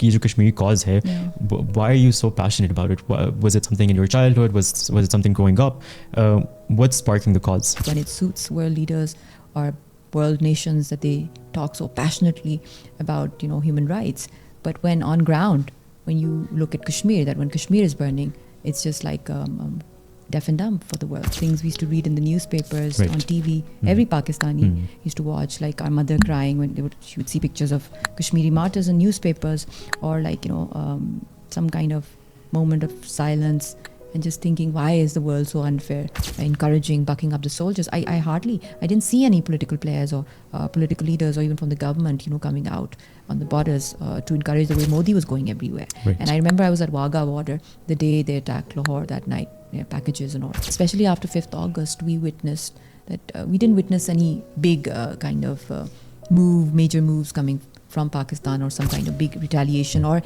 की जो कश्मीरी cause है, why are you so passionate about it? Was it something in your childhood? Was it something growing up? What's sparking the cause? When it suits world leaders or world nations that they talk so passionately about, human rights. But when on ground, when you look at Kashmir, that when Kashmir is burning, it's just like deaf and dumb for the world. Things we used to read in the newspapers, on TV, every Pakistani used to watch, like our mother crying when she would see pictures of Kashmiri martyrs in newspapers, or like, some kind of moment of silence and just thinking, why is the world so unfair? Encouraging, bucking up the soldiers. I didn't see any political players or political leaders or even from the government, coming out on the borders to encourage the way Modi was going everywhere. Right. And I remember I was at Wagah border the day they attacked Lahore that night, packages and all. Especially after 5th August, we witnessed that we didn't witness any big kind of major moves coming from Pakistan or some kind of big retaliation or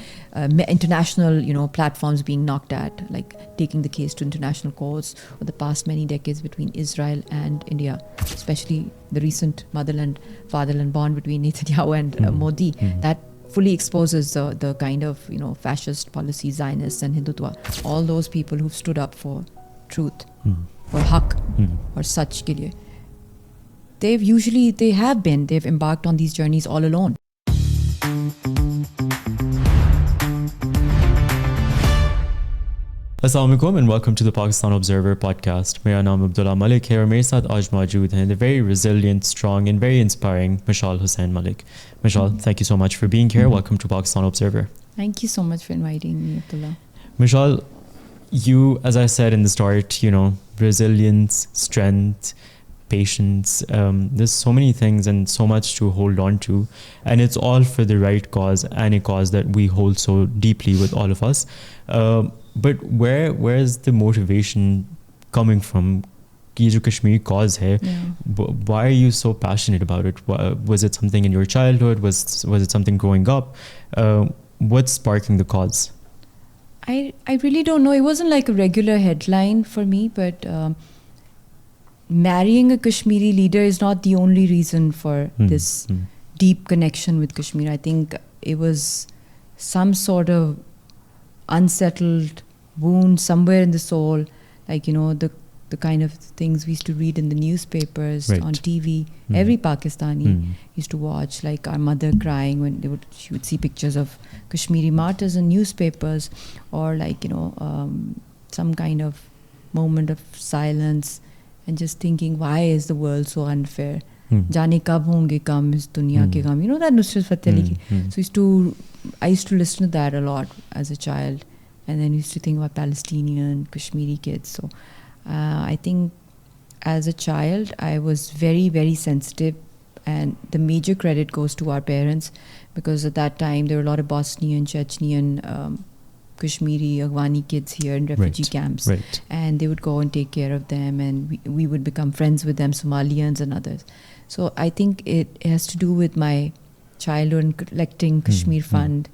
international, platforms being knocked at, like taking the case to international courts for the past many decades between Israel and India, especially the recent motherland-fatherland bond between Netanyahu and Modi. That fully exposes the kind of, fascist policy, Zionists and Hindutva, all those people who've stood up for truth, for haq, or such ke liye. They've embarked on these journeys all alone. Assalamu alaikum and welcome to the Pakistan Observer podcast. मेरा नाम अब्दुल्ला मलिक है और मेरे साथ आज मौजूद हैं the very resilient, strong and very inspiring Mushaal Hussein Mullick. Mushaal, thank you so much for being here. Welcome to Pakistan Observer. Thank you so much for inviting me, Abdullah. Mushaal, you, as I said in the start, resilience, strength, patience, there's so many things and so much to hold on to, and it's all for the right cause and a cause that we hold so deeply with all of us. But where is the motivation coming from? Ki jo Kashmiri cause hai, why are you so passionate about it? Was it something in your childhood? Was it something growing up? What's sparking the cause? I really don't know. It wasn't like a regular headline for me, but marrying a Kashmiri leader is not the only reason for this deep connection with Kashmir. I think it was some sort of unsettled wound somewhere in the soul, like, the kind of things we used to read in the newspapers, on TV. Every Pakistani used to watch, like our mother crying when she would see pictures of Kashmiri martyrs in newspapers, or like, some kind of moment of silence and just thinking, why is the world so unfair? Jaane kab honge kam is duniya ke kam. That Nusrat Fateh Ali ki. So I used to listen to that a lot as a child, and then used to think about Palestinian, Kashmiri kids. So I think as a child, I was very, very sensitive, and the major credit goes to our parents, because at that time there were a lot of Bosnian, Chechnyan, Kashmiri, Afghani kids here in refugee camps, and they would go and take care of them, and we would become friends with them, Somalians and others. So I think it has to do with my childhood and collecting Kashmir Fund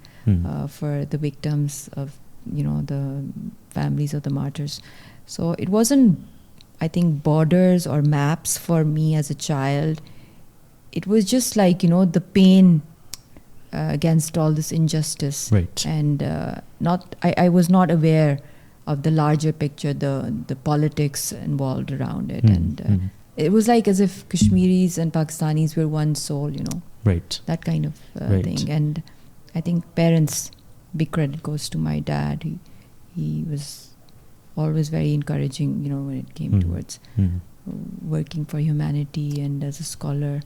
for the victims of, the families of the martyrs. So it wasn't, I think, borders or maps for me as a child. It was just like, the pain against all this injustice. And I was not aware of the larger picture, the politics involved around it. And it was like as if Kashmiris and Pakistanis were one soul, that kind of thing. And I think parents, big credit goes to my dad. He was always very encouraging, when it came towards working for humanity and as a scholar.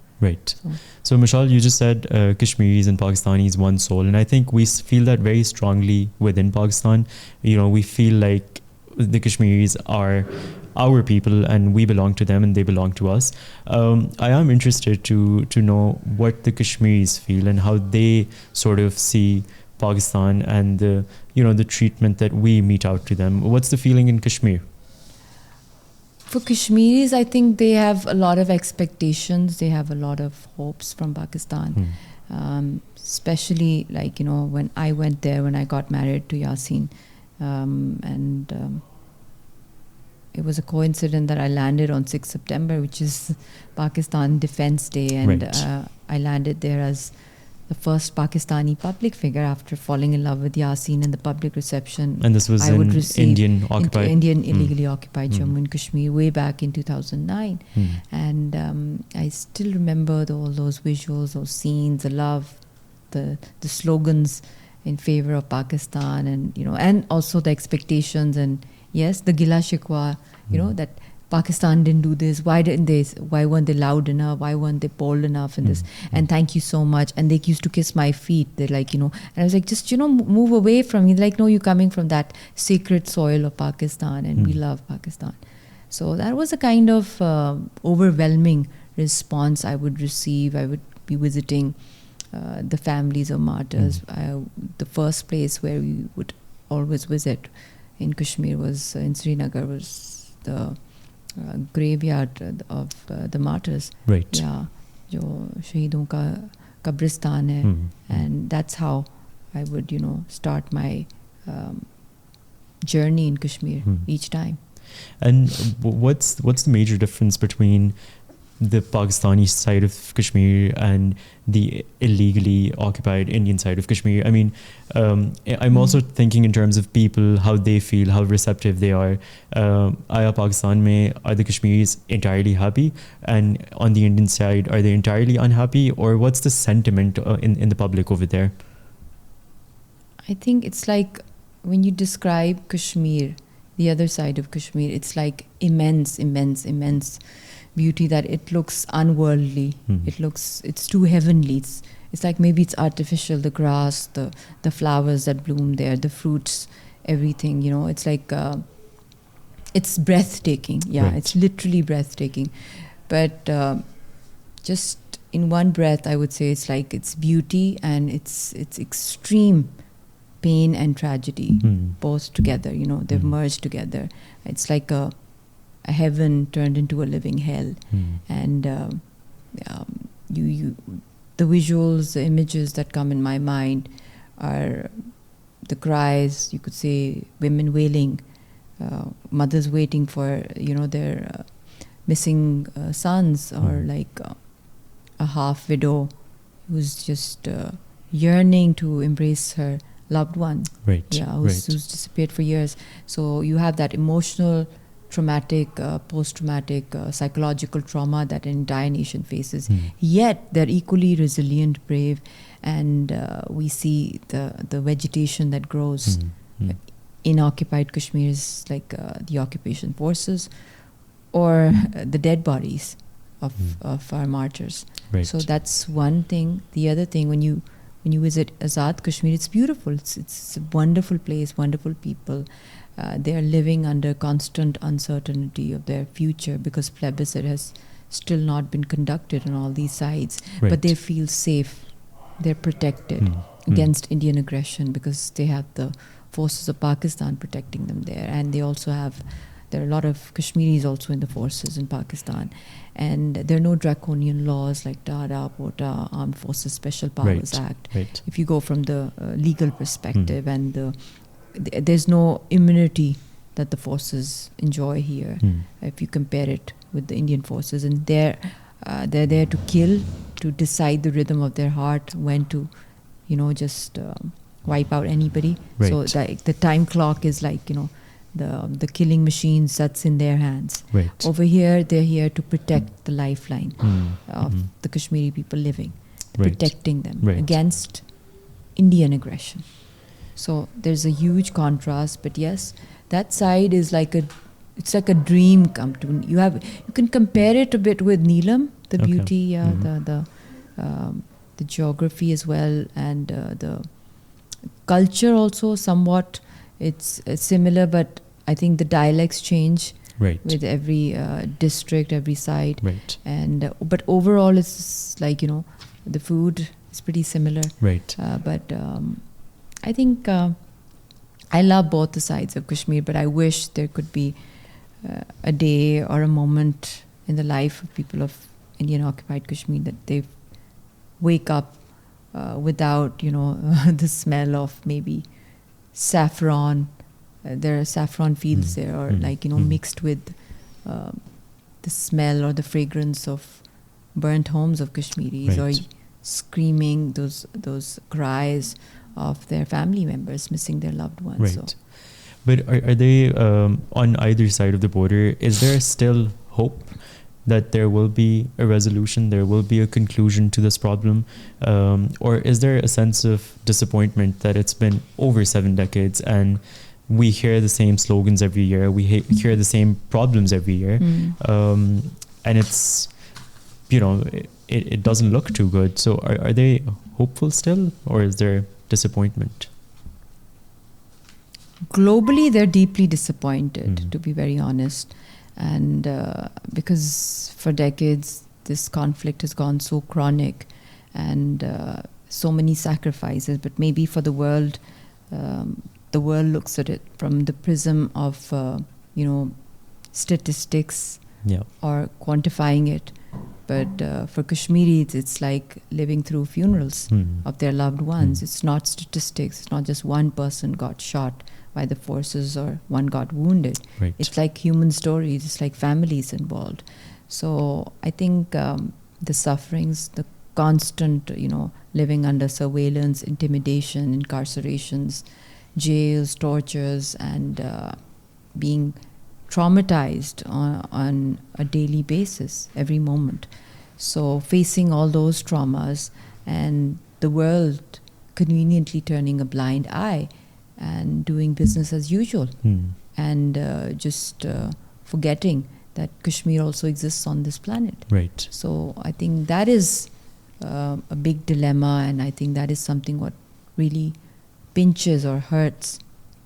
So Mushaal, you just said Kashmiris and Pakistanis one soul, and I think we feel that very strongly within Pakistan. We feel like the Kashmiris are our people and we belong to them and they belong to us. I am interested to know what the Kashmiris feel and how they sort of see Pakistan and the treatment that we mete out to them. What's the feeling in Kashmir? For Kashmiris, I think they have a lot of expectations. They have a lot of hopes from Pakistan. Especially like, when I went there, when I got married to Yasin. It was a coincidence that I landed on 6th September, which is Pakistan Defense Day. And I landed there as the first Pakistani public figure after falling in love with Yasin in the public reception. And this was in Indian occupied? Indian illegally occupied Jammu and Kashmir way back in 2009. And I still remember all those visuals, those scenes, the love, the slogans in favor of Pakistan, and and also the expectations, and yes, the gila shikwa, that Pakistan didn't do this. Why didn't they? Why weren't they loud enough? Why weren't they bold enough in this? And thank you so much. And they used to kiss my feet. They're like, and I was like, just move away from me. Like, no, you're coming from that sacred soil of Pakistan, and we love Pakistan. So that was a kind of overwhelming response I would receive. I would be visiting the families of martyrs. The first place where we would always visit in Kashmir was in Srinagar, was the graveyard of the martyrs. Right. Yeah, jo shaheedon ka kabristan hai. And that's how I would, start my journey in Kashmir each time. And what's the major difference between the Pakistani side of Kashmir and the illegally occupied Indian side of Kashmir? I mean, I'm also thinking in terms of people, how they feel, how receptive they are. Aya Pakistan mein, are the Kashmiris entirely happy? And on the Indian side, are they entirely unhappy? Or what's the sentiment in the public over there? I think it's like when you describe Kashmir, the other side of Kashmir, it's like immense beauty, that it looks unworldly. It's too heavenly. It's like maybe it's artificial, the grass, the flowers that bloom there, the fruits, everything, it's like it's breathtaking. Yeah, right. It's literally breathtaking. But just in one breath, I would say it's like it's beauty and it's extreme pain and tragedy both together. They've merged together. It's like a heaven turned into a living hell. And the visuals, the images that come in my mind are the cries, you could say, women wailing, mothers waiting for their missing sons, or like a half widow who's just yearning to embrace her loved one. Right. Yeah, who's disappeared for years. So you have that emotional, traumatic, post-traumatic, psychological trauma that an entire nation faces. Yet they're equally resilient, brave, and we see the vegetation that grows in occupied Kashmir is like the occupation forces, or the dead bodies of our martyrs. Right. So that's one thing. The other thing, when you visit Azad Kashmir, it's beautiful. It's a wonderful place, wonderful people. They are living under constant uncertainty of their future because plebiscite has still not been conducted on all these sides. Right. But they feel safe. They're protected against Indian aggression because they have the forces of Pakistan protecting them there. And there are a lot of Kashmiris also in the forces in Pakistan. And there are no draconian laws like DARA, POTA, Armed Forces Special Powers Act. Right. If you go from the legal perspective, and there's no immunity that the forces enjoy here if you compare it with the Indian forces. And they're there to kill, to decide the rhythm of their heart, when to just wipe out anybody. Right. So the time clock is like the killing machines, that's in their hands. Right. Over here, they're here to protect the lifeline of the Kashmiri people living, protecting them against Indian aggression. So there's a huge contrast. But yes, that side is like it's like a dream come true. You can compare it a bit with Neelam, the beauty, the geography as well, and the culture also somewhat. It's similar, but I think the dialects change with every district, every side. Right. And but overall, it's like the food is pretty similar. Right. But I think I love both the sides of Kashmir, but I wish there could be a day or a moment in the life of people of Indian occupied Kashmir that they wake up without the smell of maybe saffron. There are saffron fields there, or mixed with the smell or the fragrance of burnt homes of Kashmiris, or screaming those cries of their family members missing their loved ones. Right. So. But are they on either side of the border? Is there still hope that there will be a resolution, there will be a conclusion to this problem? Or is there a sense of disappointment that it's been over 7 decades and we hear the same slogans every year, we hear the same problems every year, and it's, it doesn't look too good. So are they hopeful still, or is there disappointment? Globally, they're deeply disappointed, to be very honest. And because for decades, this conflict has gone so chronic and so many sacrifices. But maybe for the world looks at it from the prism of, statistics or quantifying it. But for Kashmiris, it's like living through funerals of their loved ones. It's not statistics. It's not just one person got shot by the forces or one got wounded. Right. It's like human stories. It's like families involved. So I think the sufferings, the constant, living under surveillance, intimidation, incarcerations, jails, tortures, and being traumatized on a daily basis, every moment. So facing all those traumas and the world conveniently turning a blind eye and doing business as usual, and just forgetting that Kashmir also exists on this planet. Right. So I think that is a big dilemma, and I think that is something what really pinches or hurts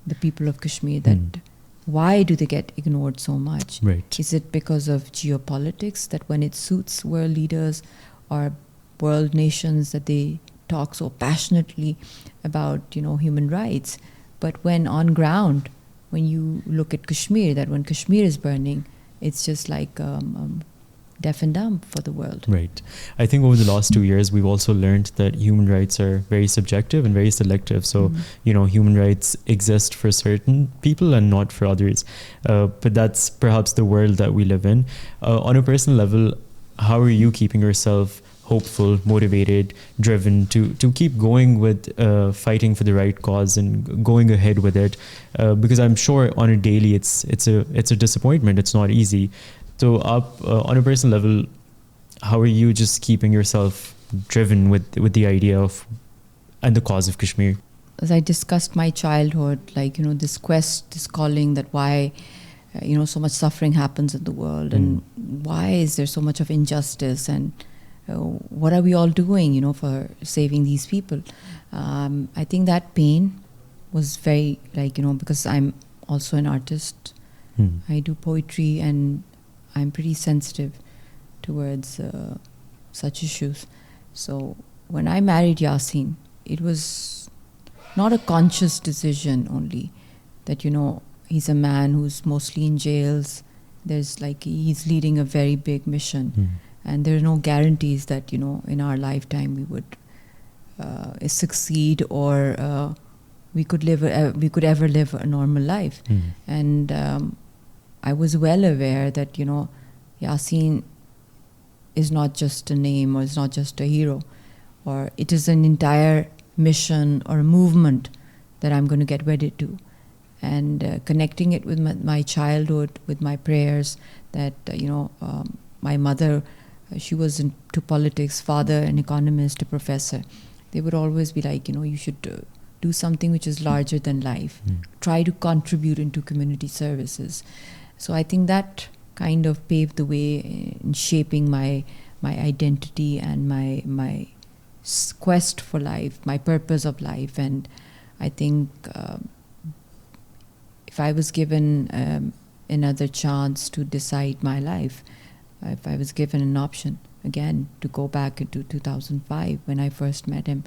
the people of Kashmir, that why do they get ignored so much? Right. Is it because of geopolitics, that when it suits world leaders or world nations that they talk so passionately about, human rights? But when on ground, when you look at Kashmir, that when Kashmir is burning, it's just like deaf and dumb for the world. Right. I think over the last 2 years, we've also learned that human rights are very subjective and very selective. So, human rights exist for certain people and not for others. But that's perhaps the world that we live in. On a personal level, how are you keeping yourself hopeful, motivated, driven to keep going with fighting for the right cause and going ahead with it? Because I'm sure on a daily, it's a disappointment. It's not easy. So on a personal level, how are you just keeping yourself driven with the idea of and the cause of Kashmir? As I discussed my childhood, this quest, this calling, that why so much suffering happens in the world, and why is there so much of injustice, and what are we all doing, for saving these people? I think that pain was very, because I'm also an artist. I do poetry, and I'm pretty sensitive towards such issues. So when I married Yasin, it was not a conscious decision only that, he's a man who's mostly in jails. There's he's leading a very big mission. And there are no guarantees that, in our lifetime we would succeed, or we could ever live a normal life. And I was well aware that, Yasin is not just a name, or is not just a hero, or it is an entire mission or a movement that I'm going to get wedded to. And connecting it with my childhood, with my prayers, that, my mother, she was into politics, father an economist, a professor. They would always be like, you should do something which is larger than life. Try to contribute into community services. So I think that kind of paved the way in shaping my identity and my quest for life, my purpose of life. And I think if I was given another chance to decide my life, if I was given an option again to go back into 2005 when I first met him,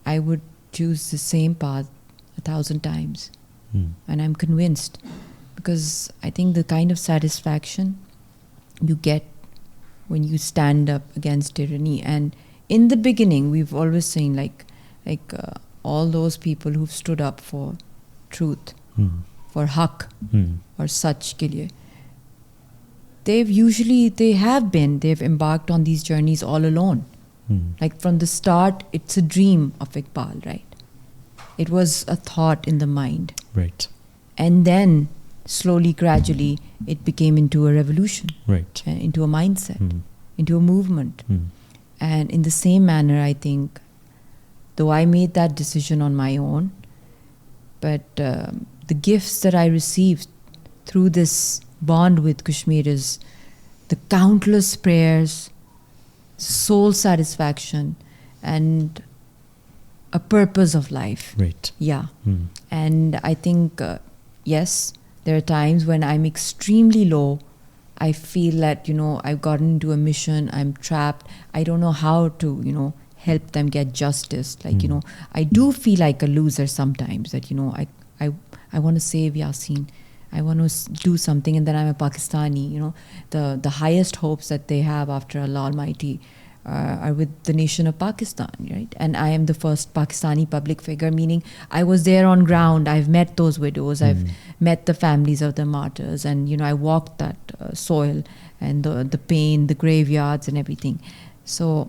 I would choose the same path 1,000 times. And I'm convinced, because I think the kind of satisfaction you get when you stand up against tyranny. And in the beginning, we've always seen all those people who've stood up for truth, for haq, or such ke liye, they've embarked on these journeys all alone. Like from the start, it's a dream of Iqbal, right? It was a thought in the mind. Right. And then slowly, gradually, it became into a revolution, right, into a mindset, into a movement. And in the same manner, I think, though I made that decision on my own, but the gifts that I received through this bond with Kashmir is the countless prayers, soul satisfaction, and a purpose of life. Right. Yeah. And I think, yes, there are times when I'm extremely low. I feel that, I've gotten into a mission, I'm trapped. I don't know how to, help them get justice. Like, I do feel like a loser sometimes that, I want to save Yasin. I want to do something, and then I'm a Pakistani. The highest hopes that they have after Allah Almighty are with the nation of Pakistan, right? And I am the first Pakistani public figure, meaning I was there on ground. I've met those widows. I've met the families of the martyrs, and I walked that soil and the pain, the graveyards, and everything. So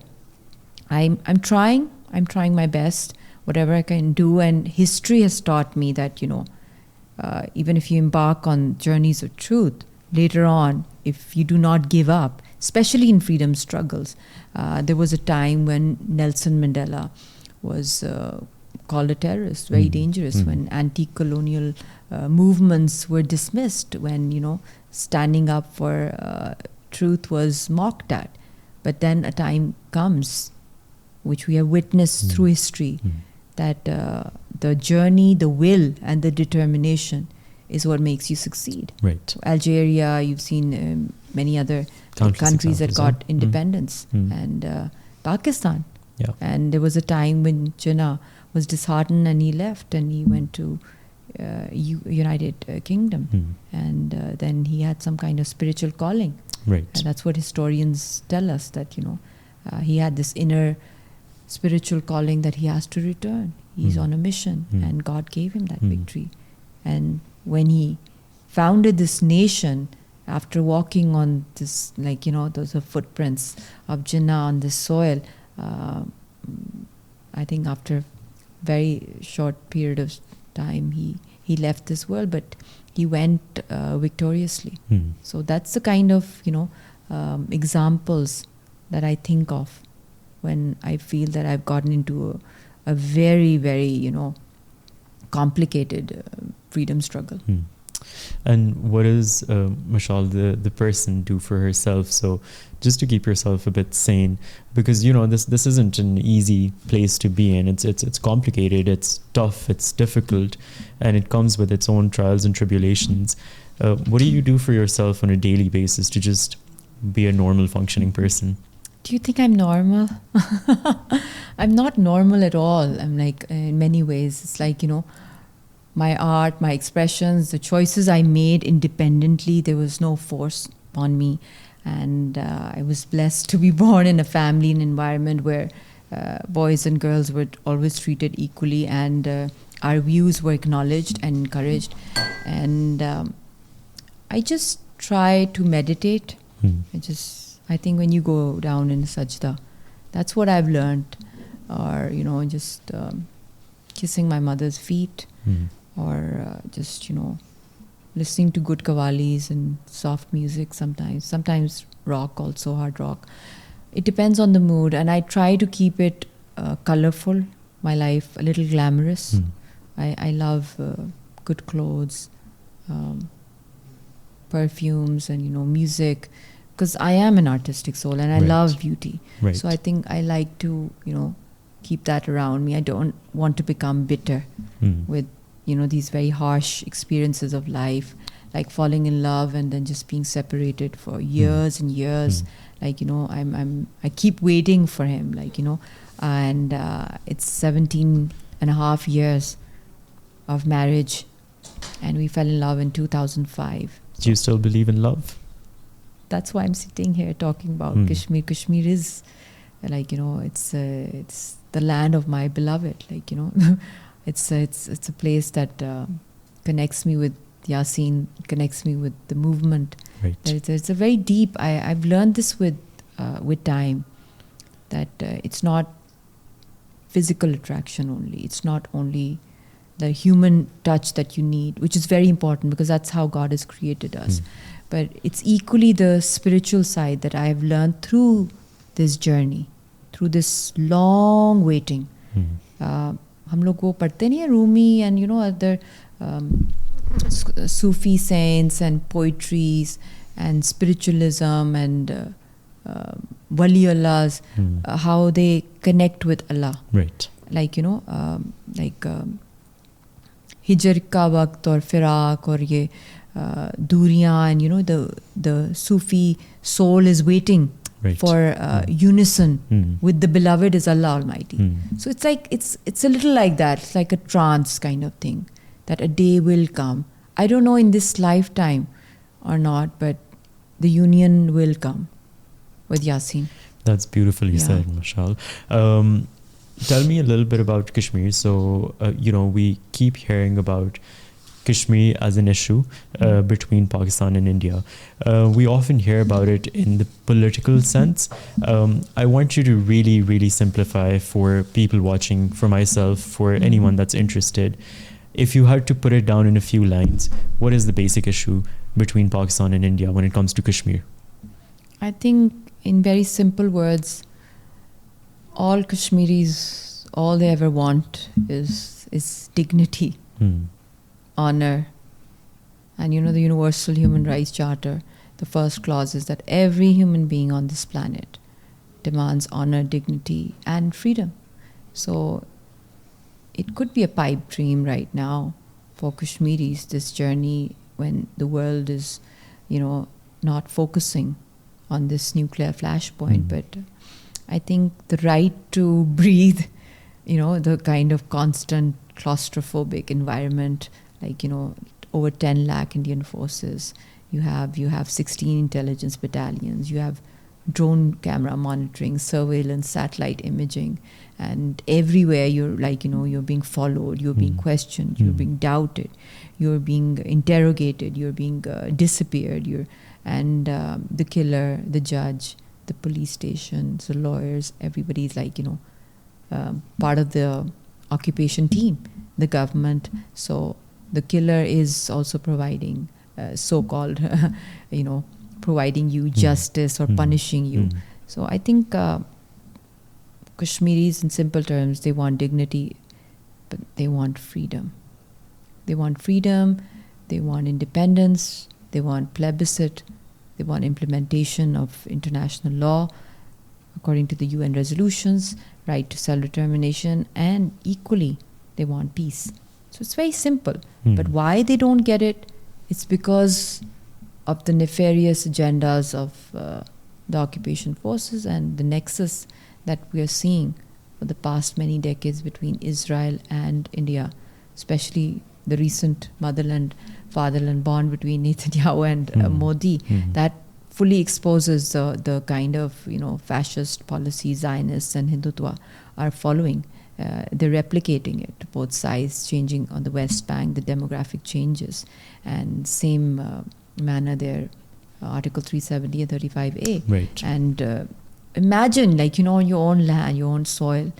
I'm trying my best, whatever I can do. And history has taught me that even if you embark on journeys of truth, later on, if you do not give up, especially in freedom struggles. There was a time when Nelson Mandela was called a terrorist, very dangerous, when anti-colonial movements were dismissed, when, standing up for truth was mocked at. But then a time comes, which we have witnessed through history, that the journey, the will, and the determination is what makes you succeed. Right. So Algeria, you've seen many other countries that got independence, and Pakistan. Yeah. And there was a time when Jinnah was disheartened and he left and he went to United Kingdom, and then he had some kind of spiritual calling. Right. And that's what historians tell us, that he had this inner spiritual calling that he has to return. He's on a mission, and God gave him that victory. And when he founded this nation, after walking on this, those are footprints of Jinnah on this soil, I think after very short period of time, he left this world, but he went victoriously. So that's the kind of, examples that I think of when I feel that I've gotten into a very, very, complicated freedom struggle. And what does Mushaal, the person, do for herself? So just to keep yourself a bit sane, because this isn't an easy place to be in. It's complicated, it's tough, it's difficult, and it comes with its own trials and tribulations. What do you do for yourself on a daily basis to just be a normal functioning person? Do you think I'm normal? I'm not normal at all. I'm like, in many ways, it's like, my art, my expressions, the choices I made independently, there was no force on me. And I was blessed to be born in a family, an environment where boys and girls were always treated equally, and our views were acknowledged and encouraged. And I just try to meditate. I think when you go down in sajda, that's what I've learned. Or, just kissing my mother's feet, or just, listening to good qawwalis and soft music sometimes rock also, hard rock. It depends on the mood, and I try to keep it colorful, my life a little glamorous. I love good clothes, perfumes, and music, because I am an artistic soul and I love beauty. Right. So I think I like to keep that around me. I don't want to become bitter with these very harsh experiences of life, like falling in love and then just being separated for years and years. Like, I keep waiting for him, and it's 17 and a half years of marriage, and we fell in love in 2005. Do you still believe in love? That's why I'm sitting here talking about Kashmir. Kashmir is it's the land of my beloved. It's a place that connects me with Yasin, connects me with the movement. Right. It's a very deep. I've learned this with time, that it's not physical attraction only. It's not only the human touch that you need, which is very important because that's how God has created us. But it's equally the spiritual side that I have learned through this journey, through this long waiting. हम लोग वो पढ़ते नहीं है Rumi and other Sufi saints and poetries and spiritualism and Wali Allahs, how they connect with Allah. Right. Like, Hijr ka waqt or Firaq or ye Duriyan, and the Sufi soul is waiting for unison with the beloved is Allah Almighty. So it's like it's a little like that. It's like a trance kind of thing, that a day will come. I don't know in this lifetime or not, but the union will come with Yasin. That's beautifully said, Mushaal. Tell me a little bit about Kashmir. So, we keep hearing about Kashmir as an issue between Pakistan and India. We often hear about it in the political sense. I want you to really, really simplify for people watching, for myself, for anyone that's interested. If you had to put it down in a few lines, what is the basic issue between Pakistan and India when it comes to Kashmir? I think in very simple words, all Kashmiris, all they ever want is dignity, honor. And the Universal Human Rights Charter, the first clause is that every human being on this planet demands honor, dignity, and freedom. So it could be a pipe dream right now for Kashmiris, this journey when the world is, not focusing on this nuclear flashpoint. But I think the right to breathe, the kind of constant claustrophobic environment, like, over 10 lakh Indian forces. You have 16 intelligence battalions. You have drone camera monitoring, surveillance, satellite imaging. And everywhere you're like, you're being followed, you're being questioned, you're being doubted, you're being interrogated, you're being disappeared. And the killer, the judge, the police stations, the lawyers, everybody's like, part of the occupation team, the government. So the killer is also providing so-called, providing you justice or punishing you. So I think Kashmiris, in simple terms, they want dignity, but they want freedom. They want freedom, they want independence, they want plebiscite, they want implementation of international law according to the UN resolutions, right to self-determination, and equally, they want peace. So it's very simple. But why they don't get it? It's because of the nefarious agendas of the occupation forces and the nexus that we are seeing for the past many decades between Israel and India, especially the recent motherland-fatherland bond between Netanyahu and Modi, that fully exposes the kind of fascist policies Zionists and Hindutva are following. They're replicating it, both sides changing on the West Bank, the demographic changes, and same manner there, Article 370 and 35A. Right. And imagine, like, on your own land, your own soil,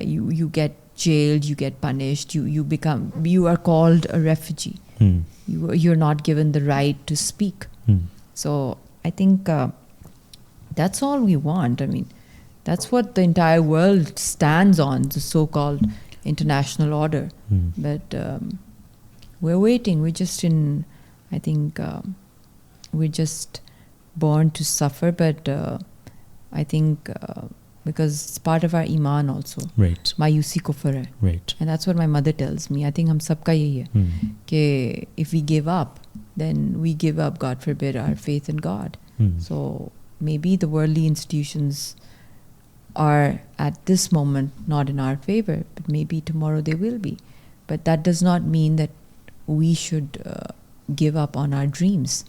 you get jailed, you get punished, you are called a refugee. You're not given the right to speak. So I think that's all we want. I mean, that's what the entire world stands on, the so-called international order. But we're waiting. We're just I think we're just born to suffer. But I think because it's part of our iman also. Right. Mayusi kufr hai. Right. And that's what my mother tells me. I think hum sabka yahi hai. Ke if we give up, then we give up, God forbid, our faith in God. So maybe the worldly institutions are at this moment not in our favor, but maybe tomorrow they will be. But that does not mean that we should give up on our dreams.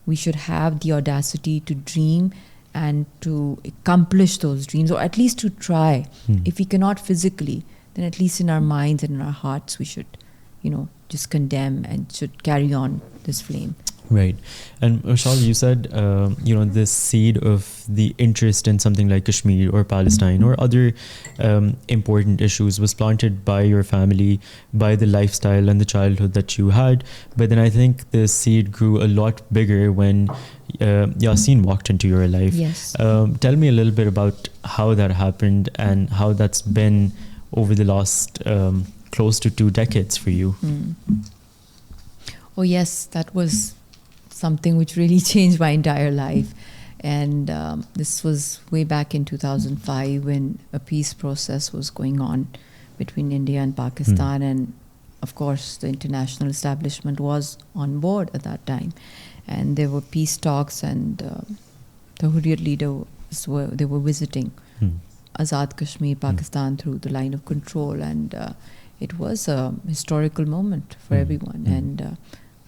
We should have the audacity to dream and to accomplish those dreams, or at least to try. If we cannot physically, then at least in our minds and in our hearts we should, just condemn and should carry on this flame. Right. And Mushaal, you said, this seed of the interest in something like Kashmir or Palestine or other important issues was planted by your family, by the lifestyle and the childhood that you had. But then I think the seed grew a lot bigger when Yasin walked into your life. Yes. Tell me a little bit about how that happened and how that's been over the last close to 2 decades for you. Oh, yes, that was something which really changed my entire life. And this was way back in 2005 when a peace process was going on between India and Pakistan. And of course, the international establishment was on board at that time. And there were peace talks, and the Hurriyat leaders they were visiting Azad Kashmir, Pakistan, through the line of control. And it was a historical moment for everyone. And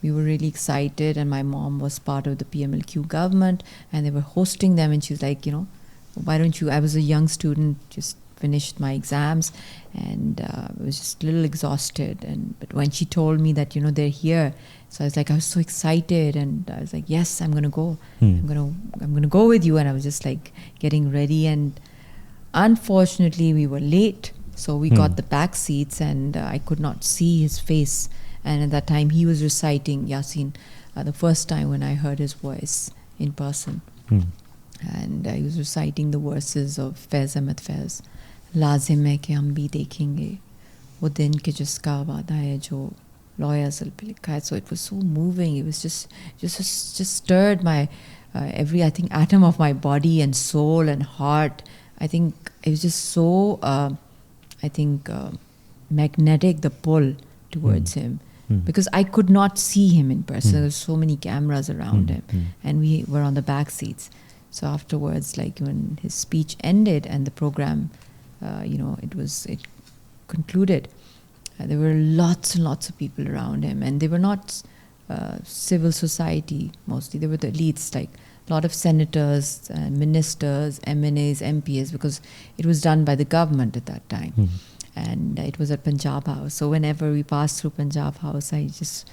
we were really excited, and my mom was part of the PMLQ government, and they were hosting them. And she was like, why don't you? I was a young student, just finished my exams, and I was just a little exhausted. But when she told me that they're here, so I was so excited, and I was like, yes, I'm gonna go. I'm gonna go with you. And I was just like getting ready, and unfortunately we were late, so we got the back seats, and I could not see his face. And at that time, he was reciting Yasin, the first time when I heard his voice in person. And he was reciting the verses of Faiz Ahmed Faiz. Lazim hai ki hum bhi dekhenge, wo din ke jiska wada hai jo loya azal pe likha hai. So it was so moving. It was just stirred my every, I think, atom of my body and soul and heart. I think it was just so, magnetic, the pull towards him. Because I could not see him in person. There were so many cameras around him, and we were on the back seats. So afterwards, like when his speech ended and the program, it concluded, there were lots and lots of people around him, and they were not civil society mostly. They were the elites, like a lot of senators, ministers, MNAs, MPs, because it was done by the government at that time. And it was at Punjab House. So whenever we pass through Punjab House, I just,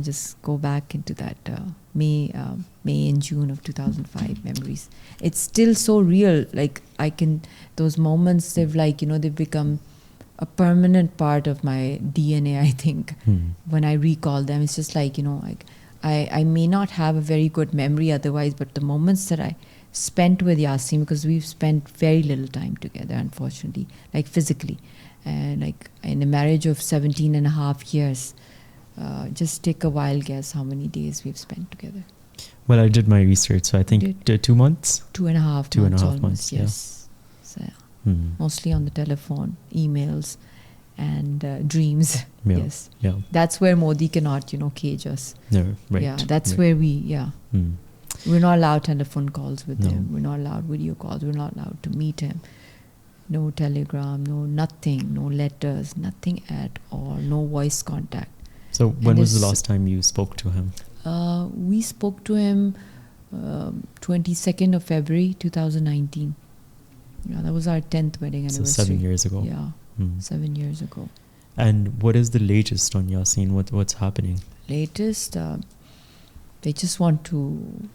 just go back into that May and June of 2005 memories. It's still so real. Like those moments, they've become a permanent part of my DNA, I think. When I recall them, it's just like, I may not have a very good memory otherwise, but the moments that I spent with Yasin, because we've spent very little time together, unfortunately, like physically, and like in a marriage of 17 and a half years, just take a wild guess how many days we've spent together. Well, I did my research, so I think 2 months? 2.5 months, yes. So, mostly on the telephone, emails, and dreams. Yes. Yeah. That's where Modi cannot, cage us. No, right. Yeah, that's where we're not allowed telephone calls with him. We're not allowed video calls. We're not allowed to meet him. No telegram, no nothing, no letters, nothing at all. No voice contact. So when was the last time you spoke to him? We spoke to him 22nd of February 2019. Yeah, that was our 10th wedding anniversary. So 7 years ago. Yeah, 7 years ago. And what is the latest on Yasin? What's happening? Latest, they just want to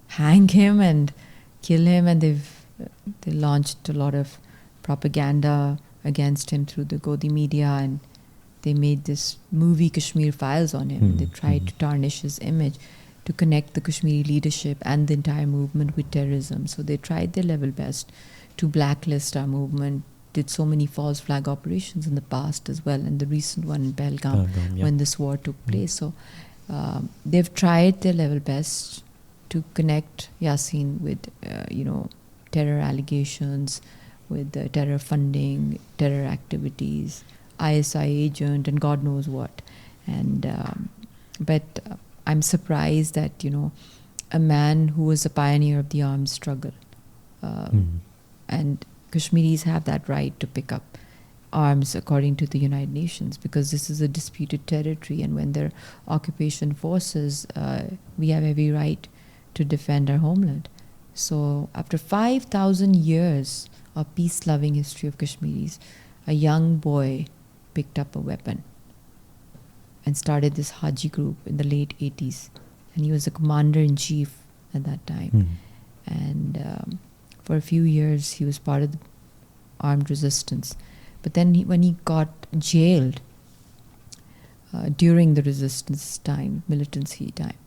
hang him and kill him, and they launched a lot of propaganda against him through the Godi media, and they made this movie Kashmir Files on him. They tried to tarnish his image, to connect the Kashmiri leadership and the entire movement with terrorism. So they tried their level best to blacklist our movement, did so many false flag operations in the past as well, and the recent one in Pahalgam, when this war took place. So they've tried their level best to connect Yasin with, terror allegations, with terror funding, terror activities, ISI agent, and God knows what. And but I'm surprised that a man who was a pioneer of the armed struggle, and Kashmiris have that right to pick up arms according to the United Nations, because this is a disputed territory, and when they're occupation forces, we have every right to defend our homeland. So after 5,000 years of peace-loving history of Kashmiris, a young boy picked up a weapon. and started this Haji group in the late 80s. And he was the commander-in-chief at that time. And for a few years, he was part of the armed resistance. But then when he got jailed during the resistance time, militancy time,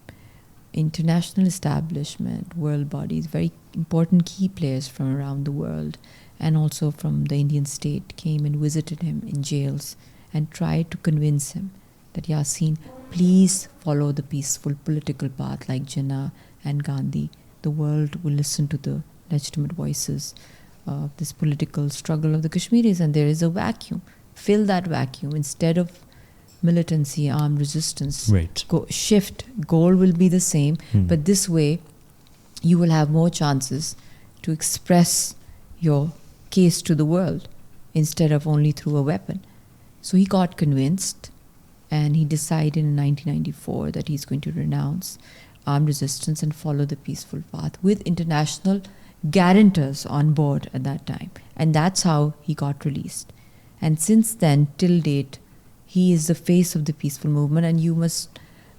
international establishment, world bodies, very important key players from around the world and also from the Indian state came and visited him in jails and tried to convince him that Yasin, please follow the peaceful political path like Jinnah and Gandhi. The world will listen to the legitimate voices of this political struggle of the Kashmiris, and there is a vacuum. Fill that vacuum instead of militancy, armed resistance. Right. Shift. Goal will be the same, but this way you will have more chances to express your case to the world instead of only through a weapon. So he got convinced, and he decided in 1994 that he's going to renounce armed resistance and follow the peaceful path with international guarantors on board at that time. And that's how he got released. And since then, till date, he is the face of the peaceful movement. And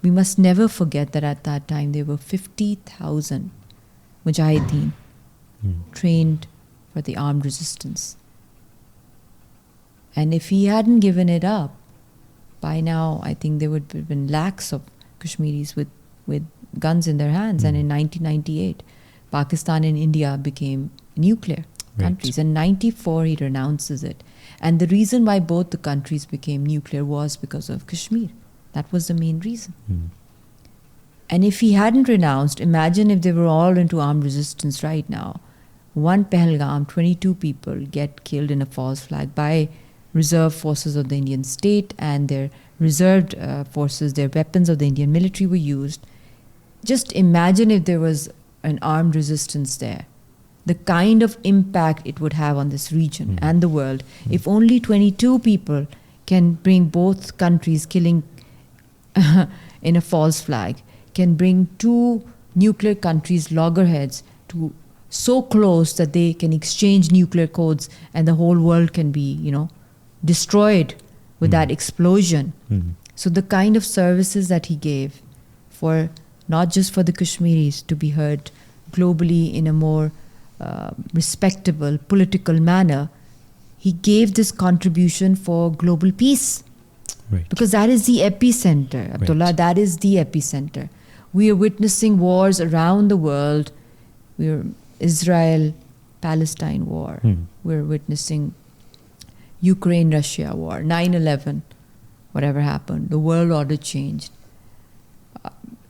we must never forget that at that time there were 50,000 mujahideen trained for the armed resistance. And if he hadn't given it up, by now I think there would have been lakhs of Kashmiris with guns in their hands. And in 1998, Pakistan and India became nuclear countries. In 94, he renounces it. And the reason why both the countries became nuclear was because of Kashmir. That was the main reason. And if he hadn't renounced, imagine if they were all into armed resistance right now. One Pahalgam, 22 people get killed in a false flag by reserve forces of the Indian state, and their reserved forces, their weapons of the Indian military were used. Just imagine if there was an armed resistance there. The kind of impact it would have on this region and the world. If only 22 people can bring both countries killing in a false flag, can bring two nuclear countries loggerheads to so close that they can exchange nuclear codes and the whole world can be, destroyed with that explosion. So the kind of services that he gave for not just for the Kashmiris to be heard globally in a more respectable political manner, he gave this contribution for global peace. Right. Because that is the epicenter, Abdullah, that is the epicenter. We are witnessing wars around the world. We're Israel-Palestine war. We're witnessing Ukraine-Russia war, 9/11, whatever happened. The world order changed.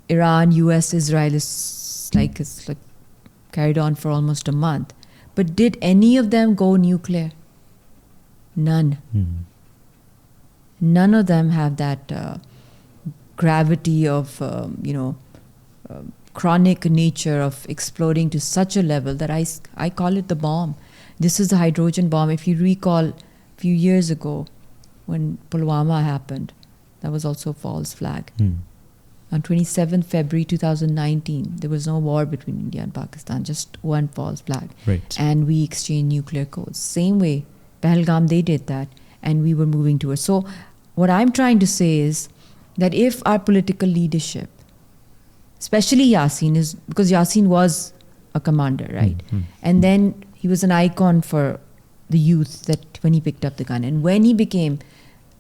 Iran, US, Israel is like carried on for almost a month. But did any of them go nuclear? None. None of them have that gravity of, chronic nature of exploding to such a level that I call it the bomb. This is the hydrogen bomb. If you recall a few years ago when Pulwama happened, that was also a false flag. On 27th February 2019, there was no war between India and Pakistan, just one false flag. Right. And we exchanged nuclear codes. Same way, Pahalgam, they did that, and we were moving towards. So what I'm trying to say is that if our political leadership, especially Yasin, is because Yasin was a commander, right? And then he was an icon for the youth that when he picked up the gun. And when he became,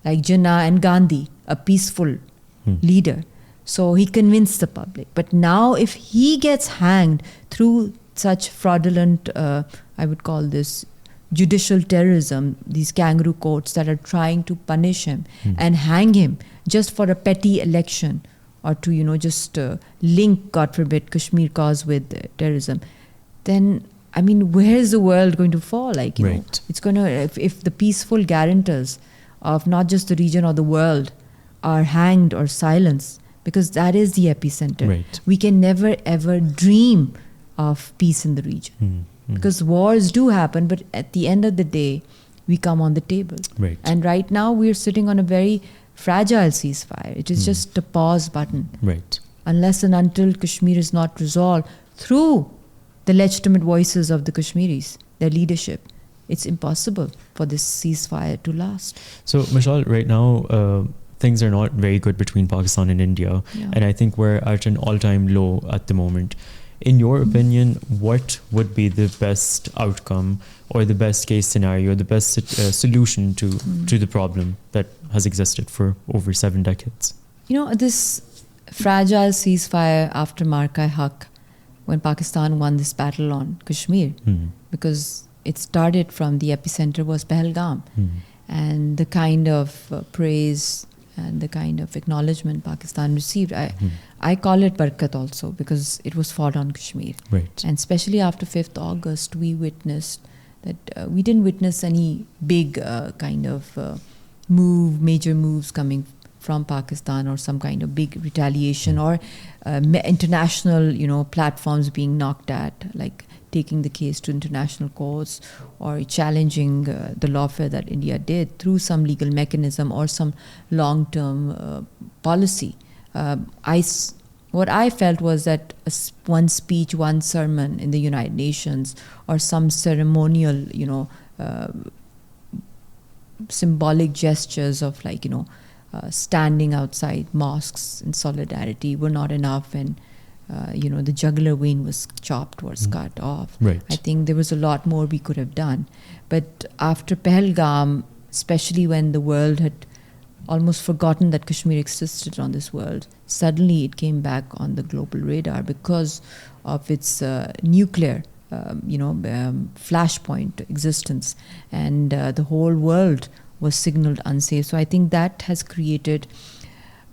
like Jinnah and Gandhi, a peaceful leader, so he convinced the public. But now if he gets hanged through such fraudulent, I would call this judicial terrorism, these kangaroo courts that are trying to punish him and hang him just for a petty election or to, just link, God forbid, Kashmir cause with terrorism, then, where is the world going to fall? It's going to, if the peaceful guarantors of not just the region or the world are hanged or silenced, because that is the epicenter. Right. We can never ever dream of peace in the region. Because wars do happen, but at the end of the day, we come on the table. Right. And right now, we're sitting on a very fragile ceasefire. It is just a pause button. Right. Unless and until Kashmir is not resolved through the legitimate voices of the Kashmiris, their leadership, it's impossible for this ceasefire to last. So, Mushaal, right now, things are not very good between Pakistan and India. Yeah. And I think we're at an all-time low at the moment. In your opinion, what would be the best outcome or the best case scenario, the best solution to the problem that has existed for over 7 decades? This fragile ceasefire after Marka-e-Haq, when Pakistan won this battle on Kashmir, because it started from the epicenter was Pahalgam. And the kind of praise and the kind of acknowledgement Pakistan received, I call it Barkat also, because it was fought on Kashmir. Right. And especially after 5th August, we witnessed that we didn't witness any big kind of major moves coming from Pakistan, or some kind of big retaliation, or international, platforms being knocked at, like taking the case to international courts, or challenging the lawfare that India did through some legal mechanism or some long-term policy. What I felt was that one speech, one sermon in the United Nations, or some ceremonial, symbolic gestures of standing outside mosques in solidarity were not enough, and the jugular vein was chopped, was cut off. Right. I think there was a lot more we could have done. But after Pahalgam, especially when the world had almost forgotten that Kashmir existed on this world, suddenly it came back on the global radar because of its nuclear flashpoint existence, and the whole world was signaled unsafe. So I think that has created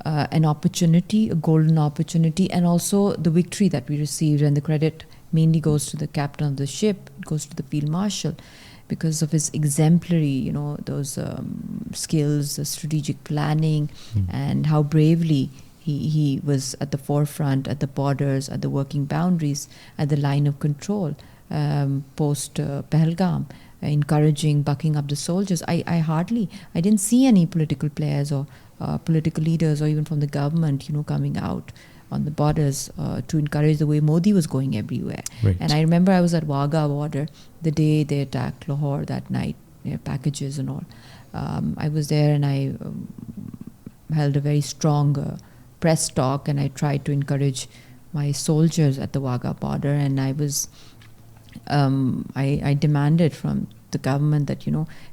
an opportunity, a golden opportunity, and also the victory that we received, and the credit mainly goes to the captain of the ship, it goes to the field marshal, because of his exemplary, those skills, strategic planning, and how bravely he was at the forefront, at the borders, at the working boundaries, at the line of control post Pahalgam, encouraging, bucking up the soldiers. I didn't see any political players or political leaders, or even from the government, coming out on the borders to encourage the way Modi was going everywhere. Right. And I remember I was at Wagah border the day they attacked Lahore that night, packages and all. I was there, and I held a very strong press talk, and I tried to encourage my soldiers at the Wagah border, and I was I demanded from the government that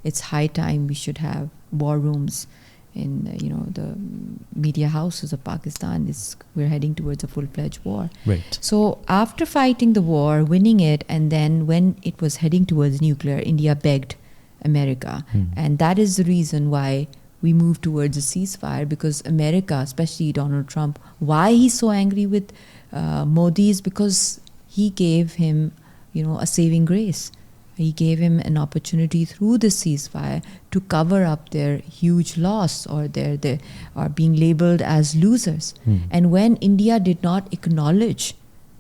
it's high time we should have war rooms in the media houses of Pakistan. We're heading towards a full-fledged war. Right. So after fighting the war, winning it, and then when it was heading towards nuclear, India begged America, and that is the reason why we moved towards a ceasefire, because America, especially Donald Trump, why he's so angry with Modi is because he gave him a saving grace. He gave him an opportunity through the ceasefire to cover up their huge loss, or they are being labeled as losers. And when India did not acknowledge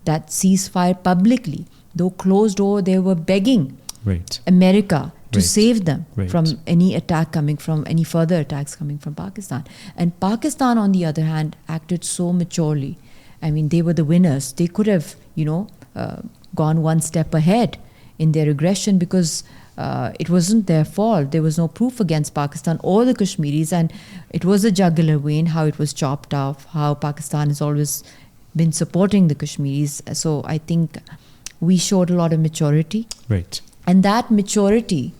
that ceasefire publicly, though closed door, they were begging America to save them from any attack coming from, any further attacks coming from Pakistan. And Pakistan, on the other hand, acted so maturely. I mean, they were the winners. They could have, gone one step ahead in their aggression, because it wasn't their fault. There was no proof against Pakistan or the Kashmiris, and it was a jugular vein, how it was chopped off, how Pakistan has always been supporting the Kashmiris. So I think we showed a lot of maturity. Right. And that maturity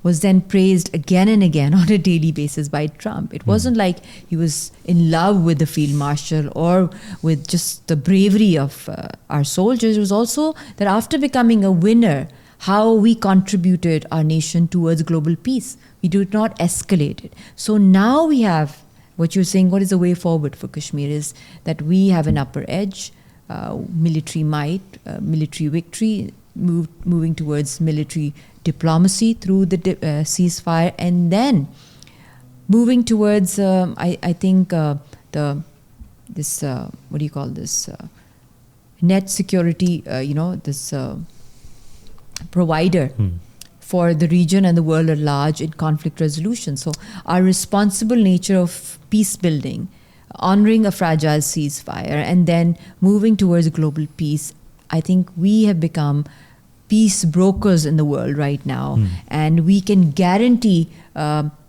was then praised again and again on a daily basis by Trump. It wasn't like he was in love with the field marshal or with just the bravery of our soldiers. It was also that after becoming a winner, how we contributed our nation towards global peace. We did not escalate it. So now we have, what you're saying, what is the way forward for Kashmir, is that we have an upper edge, military might, military victory, moving towards military diplomacy through the ceasefire, and then moving towards I think this what do you call this, net security, this provider for the region and the world at large in conflict resolution. So our responsible nature of peace building, honoring a fragile ceasefire, and then moving towards global peace, I think we have become peace brokers in the world right now, and we can guarantee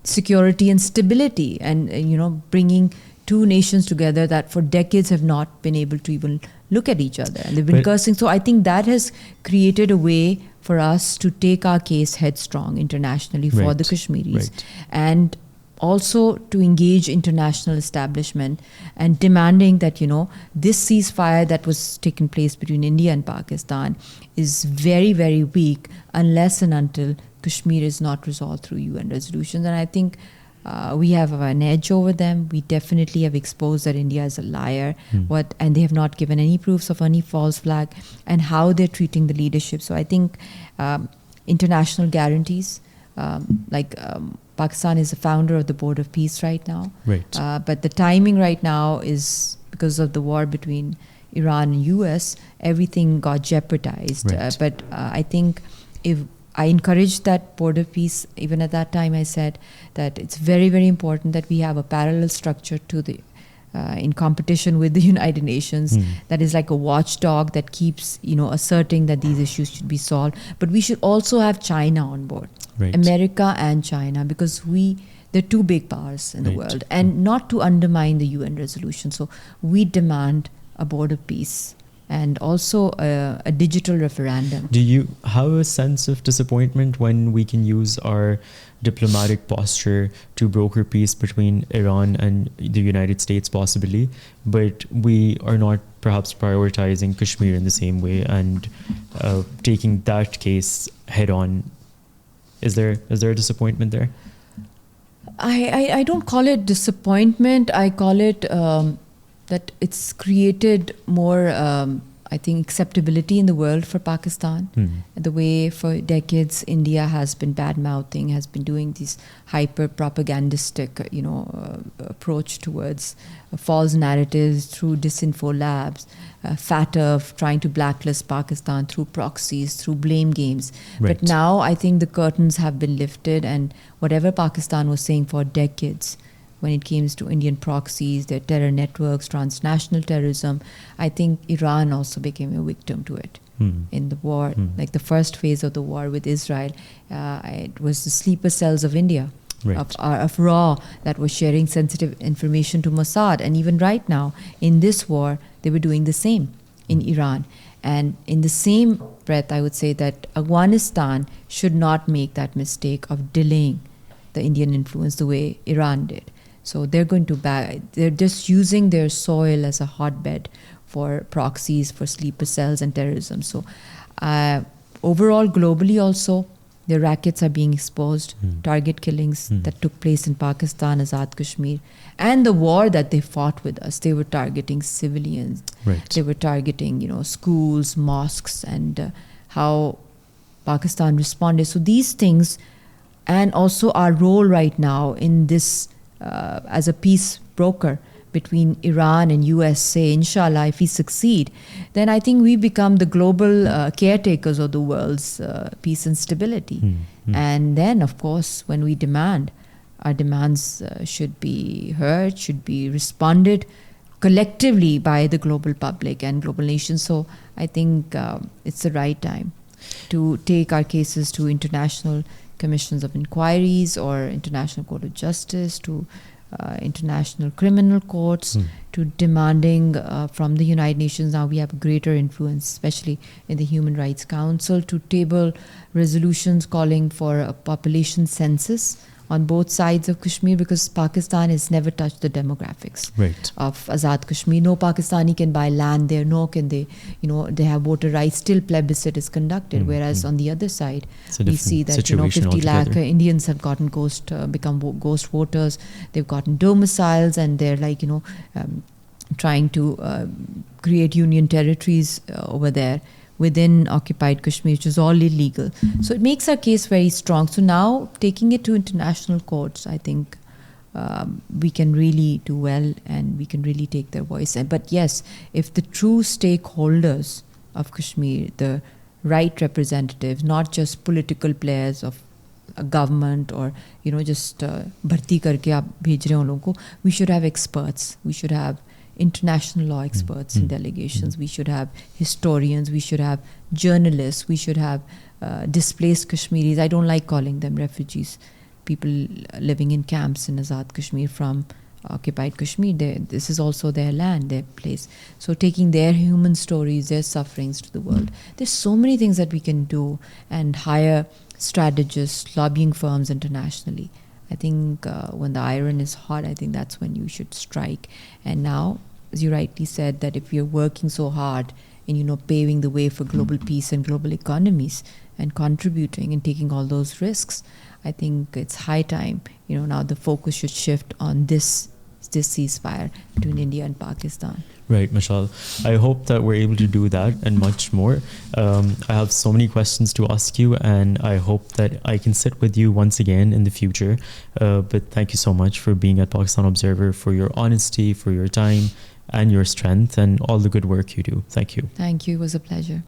security and stability, and bringing two nations together that for decades have not been able to even look at each other, and they've been cursing. So I think that has created a way for us to take our case headstrong internationally for the Kashmiris, and also to engage international establishment and demanding that this ceasefire that was taking place between India and Pakistan is very, very weak unless and until Kashmir is not resolved through UN resolutions. And I think we have an edge over them. We definitely have exposed that India is a liar, and they have not given any proofs of any false flag, and how they're treating the leadership. So I think international guarantees, Pakistan is the founder of the Board of Peace right now. But the timing right now is because of the war between Iran and US, everything got jeopardized. But I think if I encouraged that Board of Peace, even at that time I said that it's very, very important that we have a parallel structure to the in competition with the United Nations that is like a watchdog that keeps asserting that these issues should be solved. But we should also have China on board, America and China, because they're two big powers in the world, and not to undermine the UN resolution. So we demand a Board of Peace and also a digital referendum. Do you have a sense of disappointment when we can use our diplomatic posture to broker peace between Iran and the United States possibly, but we are not perhaps prioritizing Kashmir in the same way and taking that case head on? Is there a disappointment there? I don't call it disappointment. I call it that it's created more, I think, acceptability in the world for Pakistan. The way for decades India has been bad-mouthing, has been doing these hyper-propagandistic, approach towards false narratives through disinfo labs, FATF trying to blacklist Pakistan through proxies, through blame games. But now I think the curtains have been lifted, and whatever Pakistan was saying for decades, when it came to Indian proxies, their terror networks, transnational terrorism, I think Iran also became a victim to it in the war. Like the first phase of the war with Israel, it was the sleeper cells of India, of RAW, that was sharing sensitive information to Mossad. And even right now, in this war, they were doing the same in Iran. And in the same breath, I would say that Afghanistan should not make that mistake of delaying the Indian influence the way Iran did. So they're going to they're just using their soil as a hotbed for proxies, for sleeper cells and terrorism. So overall, globally also, the rackets are being exposed, target killings that took place in Pakistan, Azad Kashmir, and the war that they fought with us. They were targeting civilians. They were targeting, schools, mosques, and how Pakistan responded. So these things, and also our role right now in this as a peace broker between Iran and USA, inshallah, if we succeed, then I think we become the global caretakers of the world's peace and stability. And then, of course, when we demand, our demands should be heard, should be responded collectively by the global public and global nations. So I think it's the right time to take our cases to international commissions of inquiries or International Court of Justice, to international criminal courts, to demanding from the United Nations. Now we have a greater influence, especially in the Human Rights Council, to table resolutions calling for a population census on both sides of Kashmir, because Pakistan has never touched the demographics of Azad Kashmir. No Pakistani can buy land there, nor can they, they have voter rights. Still plebiscite is conducted, whereas on the other side, we see that 50 lakh Indians have gotten become ghost voters. They've gotten domiciles, and they're trying to create union territories over there within occupied Kashmir, which is all illegal. So it makes our case very strong. So now, taking it to international courts, I think we can really do well, and we can really take their voice. But yes, if the true stakeholders of Kashmir, the right representatives, not just political players of a government or just bharti karke aap bhej rahe ho logon ko, we should have experts. We should have international law experts in delegations. We should have historians. We should have journalists. We should have displaced Kashmiris. I don't like calling them refugees. people living in camps in Azad Kashmir from occupied Kashmir. This is also their land, their place. So taking their human stories, their sufferings to the world. There's so many things that we can do, and hire strategists, lobbying firms internationally. I think when the iron is hot, I think that's when you should strike. And now, as you rightly said, that if you're working so hard and paving the way for global peace and global economies and contributing and taking all those risks, I think it's high time. Now the focus should shift on this ceasefire between India and Pakistan. Right, Mushaal. I hope that we're able to do that and much more. I have so many questions to ask you, and I hope that I can sit with you once again in the future. But thank you so much for being at Pakistan Observer, for your honesty, for your time and your strength, and all the good work you do. Thank you. Thank you. It was a pleasure.